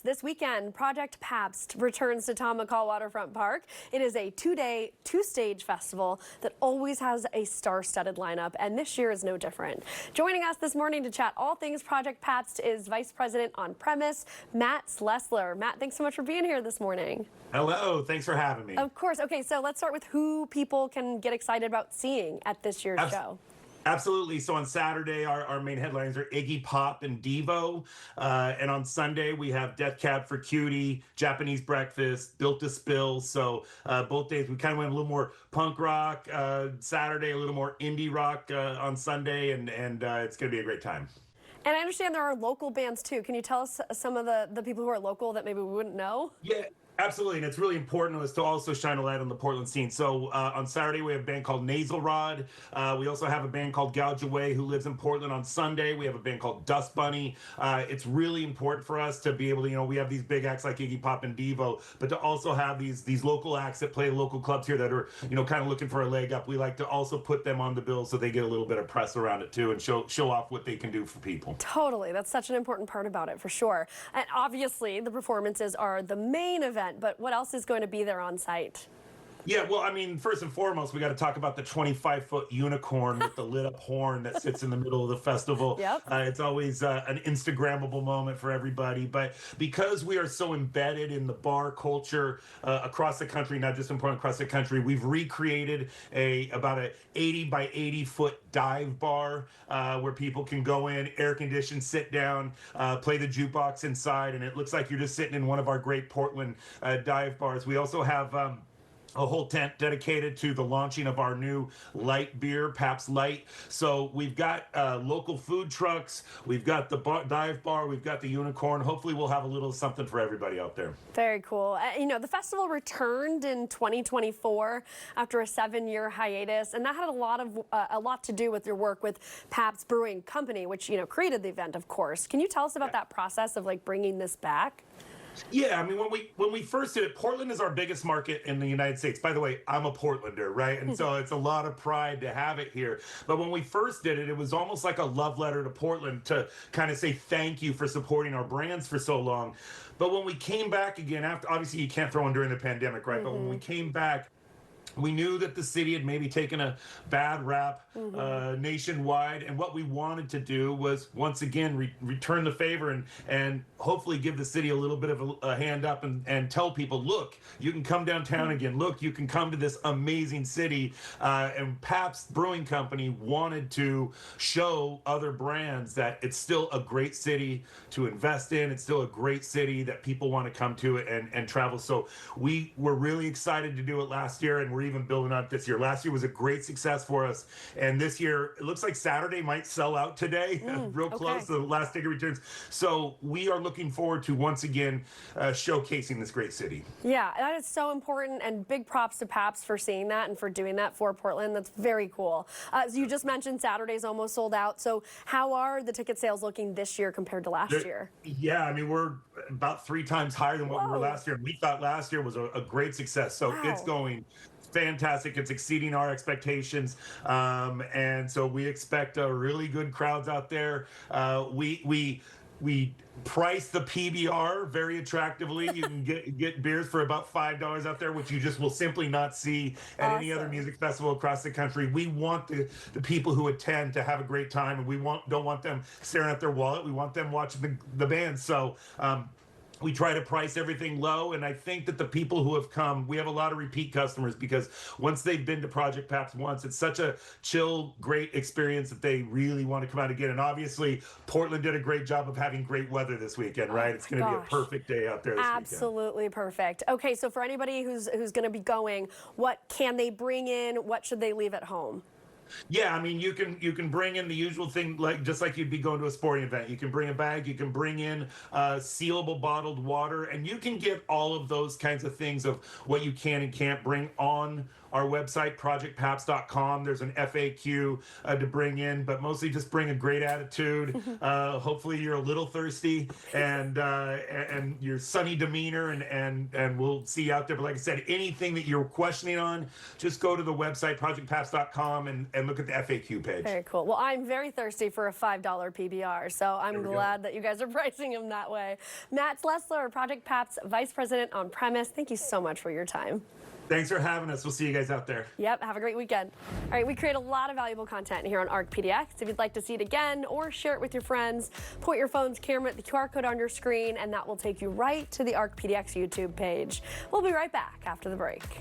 This weekend, Project Pabst returns to Tom McCall Waterfront Park. It is a two-day, two-stage festival that always has a star-studded lineup, and this year is no different. Joining us this morning to chat all things Project Pabst is Vice President on Premise, Matt Slessler. Matt, thanks so much for being here this morning. Hello, thanks for having me. Of course. Okay, so let's start with who people can get excited about seeing at this year's show. Absolutely. So on Saturday, our main headliners are Iggy Pop and Devo. And on Sunday, we have Death Cab for Cutie, Japanese Breakfast, Built to Spill. So both days, we kind of went a little more punk rock. Saturday, a little more indie rock on Sunday. And it's going to be a great time. And I understand there are local bands, too. Can you tell us some of the people who are local that maybe we wouldn't know? Yeah. Absolutely, and it's really important to us to also shine a light on the Portland scene. So on Saturday, we have a band called Nasal Rod. We also have a band called Gouge Away who lives in Portland. On Sunday, we have a band called Dust Bunny. It's really important for us to be able to, we have these big acts like Iggy Pop and Devo, but to also have these local acts that play local clubs here that are, kind of looking for a leg up. We like to also put them on the bill so they get a little bit of press around it too and show off what they can do for people. Totally, that's such an important part about it for sure. And obviously, the performances are the main event. But what else is going to be there on site? Yeah, well, I mean, first and foremost, we got to talk about the 25-foot unicorn with the lit-up horn that sits in the middle of the festival. Yep. It's always an Instagrammable moment for everybody. But because we are so embedded in the bar culture across the country, not just in Portland, across the country, we've recreated about an 80 by 80-foot dive bar where people can go in, air-conditioned, sit down, play the jukebox inside, and it looks like you're just sitting in one of our great Portland dive bars. We also have a whole tent dedicated to the launching of our new light beer, Pabst Light. So we've got local food trucks, we've got the dive bar, we've got the unicorn. Hopefully we'll have a little something for everybody out there. Very cool. The festival returned in 2024 after a 7-year hiatus, and that had a lot to do with your work with Pabst Brewing Company, which created the event, of course. Can you tell us about that process of bringing this back? Yeah, I mean, when we first did it, Portland is our biggest market in the United States. By the way, I'm a Portlander, right? And so it's a lot of pride to have it here. But when we first did it, it was almost like a love letter to Portland to kind of say thank you for supporting our brands for so long. But when we came back again, after obviously you can't throw in during the pandemic, right? But when we came back, we knew that the city had maybe taken a bad rap nationwide, and what we wanted to do was once again return the favor and hopefully give the city a little bit of a hand up and tell people, look, you can come downtown again. Look, you can come to this amazing city. And Pabst Brewing Company wanted to show other brands that it's still a great city to invest in. It's still a great city that people want to come to and travel. So we were really excited to do it last year, and we're even building up this year. Last year was a great success for us, and this year it looks like Saturday might sell out today, real close to the last ticket returns. So we are looking forward to once again showcasing this great city. Yeah, that is so important, and big props to Pabst for seeing that and for doing that for Portland. That's very cool. So you just mentioned Saturday's almost sold out. So how are the ticket sales looking this year compared to last year? Yeah, I mean, we're about 3 times higher than what we were last year. And we thought last year was a great success. So it's going fantastic. It's exceeding our expectations. And so we expect really good crowds out there. We price the PBR very attractively. You can get beers for about $5 out there, which you just will simply not see at any other music festival across the country. We want the people who attend to have a great time, and we don't want them staring at their wallet. We want them watching the band. So we try to price everything low, and I think that the people who have come, we have a lot of repeat customers because once they've been to Project Pabst once, it's such a chill, great experience that they really want to come out again. And obviously, Portland did a great job of having great weather this weekend, right? It's going to be a perfect day out there this weekend. Absolutely perfect. Okay, so for anybody who's going to be going, what can they bring in? What should they leave at home? Yeah, I mean, you can bring in the usual thing, just like you'd be going to a sporting event. You can bring a bag, you can bring in sealable bottled water, and you can get all of those kinds of things of what you can and can't bring on our website, projectpabst.com. There's an FAQ to bring in, but mostly just bring a great attitude. Hopefully you're a little thirsty and your sunny demeanor, and we'll see you out there. But like I said, anything that you're questioning on, just go to the website, projectpabst.com, and look at the FAQ page. Very cool. Well, I'm very thirsty for a $5 PBR, so I'm glad that you guys are pricing them that way. Matt Slessler, Project Pabst Vice President on Premise, thank you so much for your time. Thanks for having us. We'll see you guys out there. Yep, have a great weekend. All right, we create a lot of valuable content here on ARC PDX. If you'd like to see it again or share it with your friends, point your phone's camera at the QR code on your screen, and that will take you right to the ARC PDX YouTube page. We'll be right back after the break.